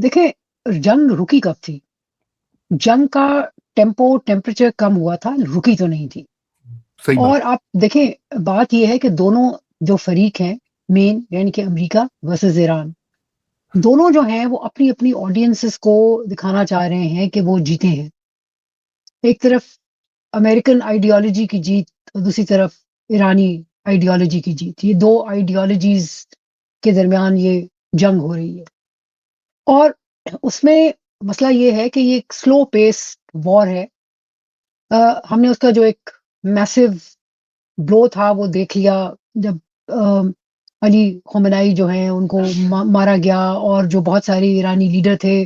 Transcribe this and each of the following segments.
देखिए, जंग रुकी कब थी? जंग का टेम्परेचर कम हुआ था, रुकी तो नहीं थी। सही बात। और आप देखें, बात ये है कि दोनों जो फरीक हैं, मेन यानी कि अमेरिका वर्सेस ईरान, दोनों जो हैं वो अपनी-अपनी ऑडियंसेस को दिखाना चाह रहे हैं कि वो जीते हैं। एक तरफ अमेरिकन आइडियोलॉजी की जीत और दूसरी तरफ ईरानी आइडियोलॉजी की जीत। ये 2 आइडियोलॉजीज़ के दरमियान ये जंग हो रही है। और उसमें मसला ये है कि ये एक स्लो पेस वॉर है। हमने उसका जो एक मैसिव ब्लो था वो देख लिया जब अ, अली ख़ामेनी जो हैं उनको मारा गया और जो बहुत सारे ईरानी लीडर थे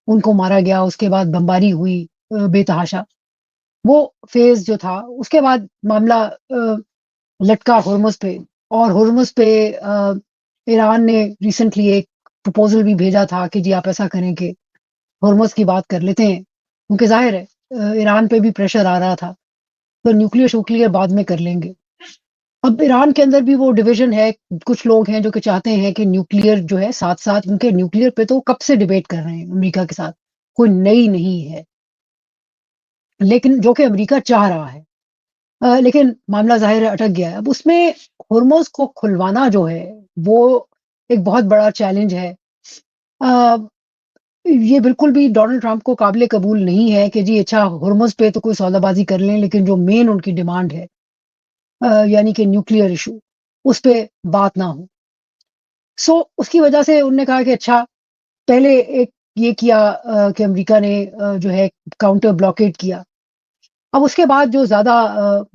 उनको मारा गया। उसके बाद बमबारी हुई बेतहाशा। वो फ़ेज़ जो था उसके बाद मामला लटका हुर्मुज़ पे। और हुर्मुज़ पे ईरान ने रिसेंटली एक प्रपोज़ल भी भेजा था कि जी आप ऐसा करें कि हुर्मुज़ की बात कर लेते हैं, क्योंकि ज़ाहिर है ईरान पे भी प्रेशर आ रहा था, तो न्यूक्लियर-श्यूक्लियर बाद में कर लेंगे। अब ईरान के अंदर भी वो डिवीज़न है, कुछ लोग हैं जो कि चाहते हैं कि न्यूक्लियर जो है साथ-साथ, क्योंकि न्यूक्लियर पे तो कब से डिबेट कर रहे हैं अमेरिका के साथ, कोई नई नहीं है, लेकिन जो कि अमेरिका चाह रहा है। लेकिन मामला ज़ाहिर है अटक गया है। अब उसमें हुर्मुज़ को खुलवाना जो है, वो एक बहुत बड़ा चैलेंज है। अ, ये बिल्कुल भी डोनाल्ड ट्रंप को काबिल कबूल नहीं है कि जी अच्छा हुर्मुज़ पे तो कोई सौदाबाज़ी कर लें, लेकिन जो मेन उनकी डिमांड है यानी कि न्यूक्लियर इश्यू, उस पे बात ना हो। सो उसकी वजह से उन्होंने कहा कि अच्छा, पहले एक ये किया कि अमेरिका ने जो है काउंटर ब्लॉकेड किया। अब उसके बाद जो ज़्यादा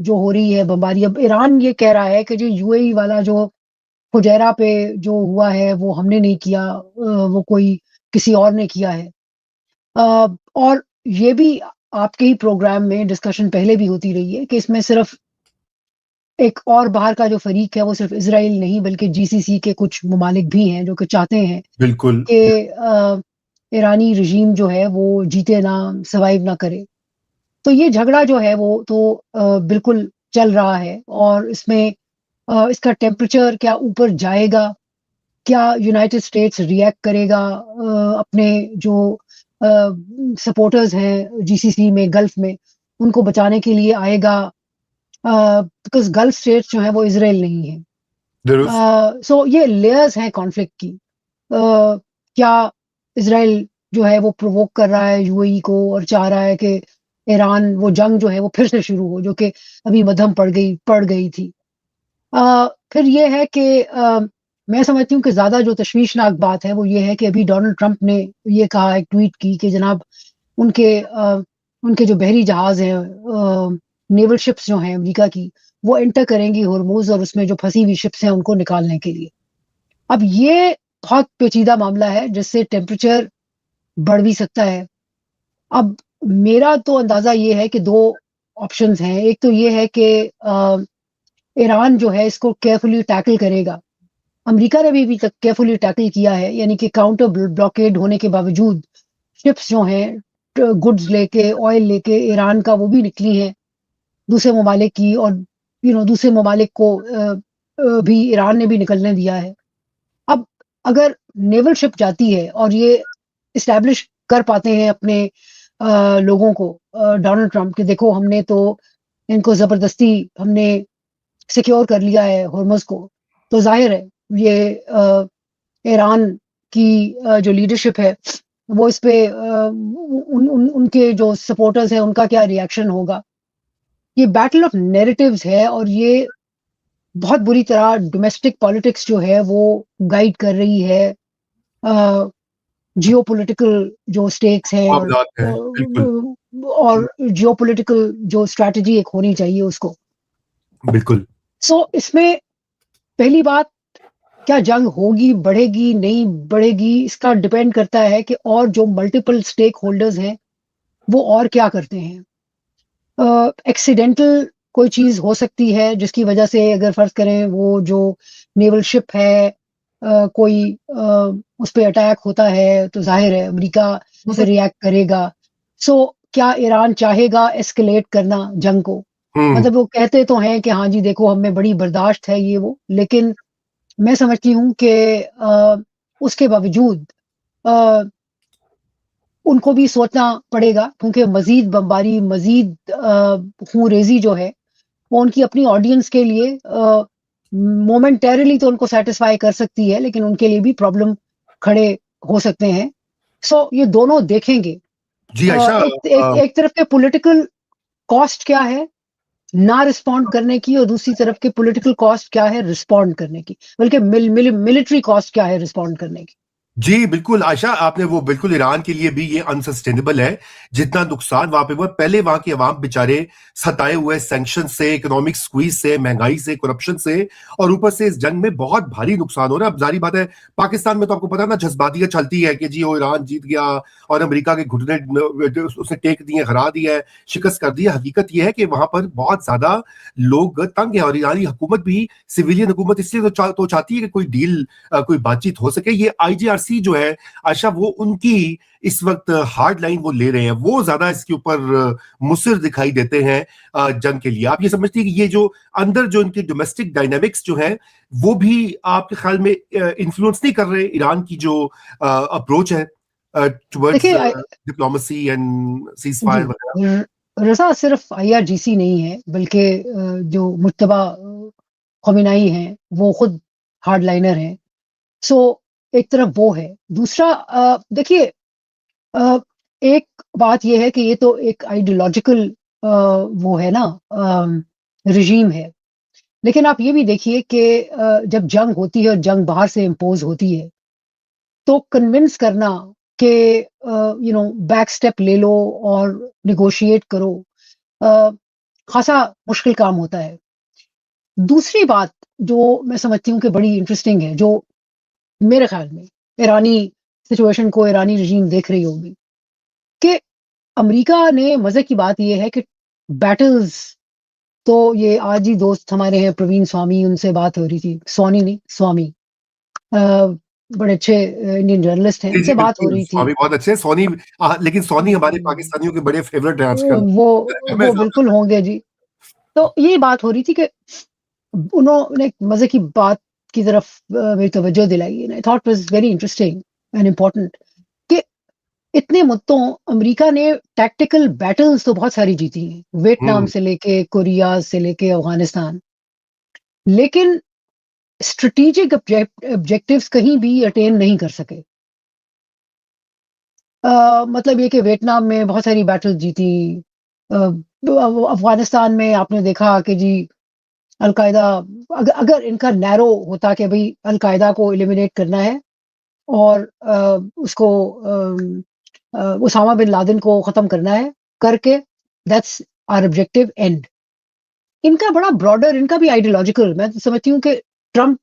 जो हो रही है बमबारी, अब ईरान ये कह रहा है कि जो यूएई वाला जो फुजैरा पे जो हुआ है वो हमने नहीं किया, वो कोई किसी और ने किया है। और ये भी आपके ही प्रोग्राम में डिस्कशन पहले भी होती रही है कि इसमें सिर्फ एक और बाहर का जो फरीक है वो सिर्फ इज़राइल नहीं बल्कि जीसीसी के कुछ ममालिक भी हैं जो कि चाहते हैं बिल्कुल। कि ईरानी रिजीम जो है वो जीते ना, सर्वाइव ना करे। तो ये झगड़ा जो है वो तो बिल्कुल चल रहा है और इसमें इसका टेम्परेचर क्या ऊपर जाएगा? क्या यूनाइटेड स्टेट्स रिएक्ट करेगा अपने जो अ, सपोर्टर्स हैं जीसीसी में, गल्फ में, उनको बचाने के लिए आएगा? बिकॉज़ गल्फ स्टेट्स जो हैं वो इज़राइल नहीं है। दुरुस्त। सो ये लेयर्स हैं कॉन्फ्लिक्ट की। क्या इज़राइल जो है वो प्रोवोक कर रहा है यूएई को और चाह रहा है कि ईरान वो जंग जो है वो फिर से शुरू हो, जो कि अभी मद्धम पड़ गई थी। फिर ये है कि मैं समझती हूँ कि ज़्यादा जो तशवीशनाक बात है वो ये है कि अभी डोनाल्ड ट्रंप ने ये कहा, एक ट्वीट की कि जनाब उनके जो बहरी जहाज़ हैं, नेवल शिप्स जो हैं अमेरिका की, वो एंटर करेंगी होर्मुज़ और उसमें जो फँसी हुई शिप्स हैं उनको निकालने के लिए। अब ये बहुत पेचीदा मामला है जिससे टेम्परेचर बढ़ भी सकता है। अब मेरा तो अंदाज़ा ये है कि 2 ऑप्शंस हैं। एक तो ये है कि ईरान जो है इसको केयरफुली टैकल करेगा। अमेरिका ने भी अभी तक केयरफुली टैकल किया है, यानी कि काउंटर ब्लॉकेड होने के बावजूद शिप्स जो हैं गुड्स लेके, ऑयल लेके ईरान का वो भी निकली हैं दूसरे ममालिक की, और दूसरे ममालिक को भी ईरान ने भी निकलने दिया है। अब अगर नेवल शिप जाती है और ये इस्टैब्लिश कर पाते हैं अपने लोगों को, डोनाल्ड ट्रंप के, देखो हमने तो इनको ज़बरदस्ती हमने सिक्योर कर लिया है होर्मुज़ को, तो ज़ाहिर है ये ईरान की जो लीडरशिप है वो इस पे उनके जो सपोर्टर्स हैं उनका क्या रिएक्शन होगा। ये बैटल ऑफ नैरेटिव्स है और ये बहुत बुरी तरह डोमेस्टिक पॉलिटिक्स जो है वो गाइड कर रही है जियोपॉलिटिकल जो स्टेक्स हैं, मामलात हैं, बिल्कुल। और जियोपॉलिटिकल जो स्ट्रैटेजी एक होनी चाहिए उसको। बिल्कुल। सो इसमें पहली बात, क्या जंग होगी, बढ़ेगी, नहीं बढ़ेगी, इसका डिपेंड करता है कि और जो मल्टीपल स्टेक होल्डर्स हैं, वो और क्या करते हैं। एक्सीडेंटल कोई चीज़ हो सकती है जिसकी वजह से, अगर फ़र्ज़ करें वो जो नेवल शिप है कोई उस पे अटैक होता है, तो ज़ाहिर है अमेरिका फिर रिएक्ट करेगा। सो क्या ईरान चाहेगा एस्केलेट करना जंग को? हुँ। मतलब वो कहते तो हैं कि हाँ जी, देखो हम में बड़ी बर्दाश्त है ये वो, लेकिन मैं समझती हूँ कि उसके बावजूद अ, उनको भी सोचना पड़ेगा, क्योंकि मजीद बमबारी, मजीद खून-रेज़ी जो है, वो उनकी अपनी ऑडियंस के लिए मोमेंटरीली तो उनको सैटिस्फाई कर सकती है, लेकिन उनके लिए भी प्रॉब्लम खड़े हो सकते हैं। सो ये दोनों देखेंगे। जी, आयशा एक तरफ के पॉलिटिकल कॉस्ट क्या है ना रिस्पॉन्ड करने की, और दूसरी तरफ के पॉलिटिकल कॉस्ट क्या है रिस्पॉन्ड करने की, बल्कि मिलिट्री कॉस्ट क्या है रिस्पॉन्ड करने की। जी, बिल्कुल आयशा, आपने वो बिल्कुल ईरान के लिए भी ये अनसस्टेनेबल है, जितना नुकसान वहाँ पे हुआ। पहले वहाँ के अवाम बेचारे सताए हुए सैंक्शन से, इकोनॉमिक स्क्वीज़ से, महँगाई से, करप्शन से, और ऊपर से इस जंग में बहुत भारी नुकसान हो रहा है। अब ज़ाहिर बात है, पाकिस्तान में तो आपको पता है ना, जज़्बातियत चलती है कि जी वो ईरान जीत गया और अमेरिका के घुटने उसने टेक दिए, हरा दिया है, शिकस्त कर दी है। हकीकत ये है कि वहाँ पर बहुत ज़्यादा लोग तंग हैं, और ईरानी हुकूमत भी, सिविलियन हुकूमत इसलिए तो चाहती है कि कोई डील, कोई बातचीत हो सके। ये आईजीआरसी जो है आशा, वो उनकी इस वक्त हार्ड लाइन वो ले रहे हैं, वो ज्यादा इसके ऊपर मुसिर दिखाई देते हैं जंग के लिए। आप ये समझती है कि ये जो अंदर जो इनके डोमेस्टिक डायनामिक्स जो है, वो भी आपके ख्याल में इन्फ्लुएंस नहीं कर रहे ईरान की जो अप्रोच है टुवर्ड्स देखिए डिप्लोमेसी एंड सीज जी, फायर वगैरह? रज़ा सिर्फ आईआरजीसी नहीं है, बल्कि जो मुज्तबा ख़ामेनी हैं, वो खुद हार्डलाइनर हैं। सो एक तरफ वो है। दूसरा देखिए, अ, एक बात ये है कि ये तो एक आइडियोलॉजिकल वो है ना, रिजीम है। लेकिन आप ये भी देखिए कि जब जंग होती है और जंग बाहर से इम्पोज़ होती है, तो कन्विंस करना कि बैक स्टेप ले लो और नेगोशिएट करो, अ, खासा मुश्किल काम होता है। दूसरी बात जो मैं समझती हूँ कि बड़ी इंटरेस्टिंग है, जो मेरे ख़्याल में ईरानी सिचुएशन को, ईरानी रेजीम देख रही होगी, कि अमेरिका ने, मज़े की बात ये है कि बैटल्स, तो ये आज ही दोस्त हमारे हैं प्रवीण स्वामी, उनसे बात हो रही थी, सोनी नहीं, स्वामी, अ, बड़े अच्छे इंडियन जर्नलिस्ट हैं, जी जी, उनसे बात हो बिल्कुल, रही थी। सोनी बहुत अच्छे हैं। सोनी, लेकिन सोनी हमारे हुँ, पाकिस्तानियों के बड़े फेवरेट हैं आजकल। वो मैं वो बिल्कुल होंगे जी। तो ये बात हो रही थी कि उन्होंने एक मज़े की बात की तरफ मेरी तवज्जो दिलाई, and I thought was very interesting and important, कि इतने मुद्दों अमेरिका ने टैक्टिकल बैटल्स तो बहुत सारी जीती हैं, वियतनाम हम्म, से लेके, कोरिया से लेके अफ़गानिस्तान, लेकिन स्ट्रैटेजिक ऑब्जेक्टिव्स कहीं भी अटेन नहीं कर सके। मतलब ये कि वियतनाम में बहुत सारी बैटल जीती, अफ़गानिस्तान में आपने देखा कि जी अल-कायदा, अगर इनका नैरो होता कि भई अल-कायदा को एलिमिनेट करना है और उसको उसामा बिन लादेन को ख़त्म करना है, करके दैट्स आवर ऑब्जेक्टिव एंड। इनका बड़ा ब्रॉडर, इनका भी आइडियोलॉजिकल, मैं तो समझती हूँ कि ट्रम्प,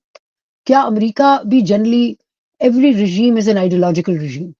क्या अमेरिका भी generally, every regime is an ideological regime.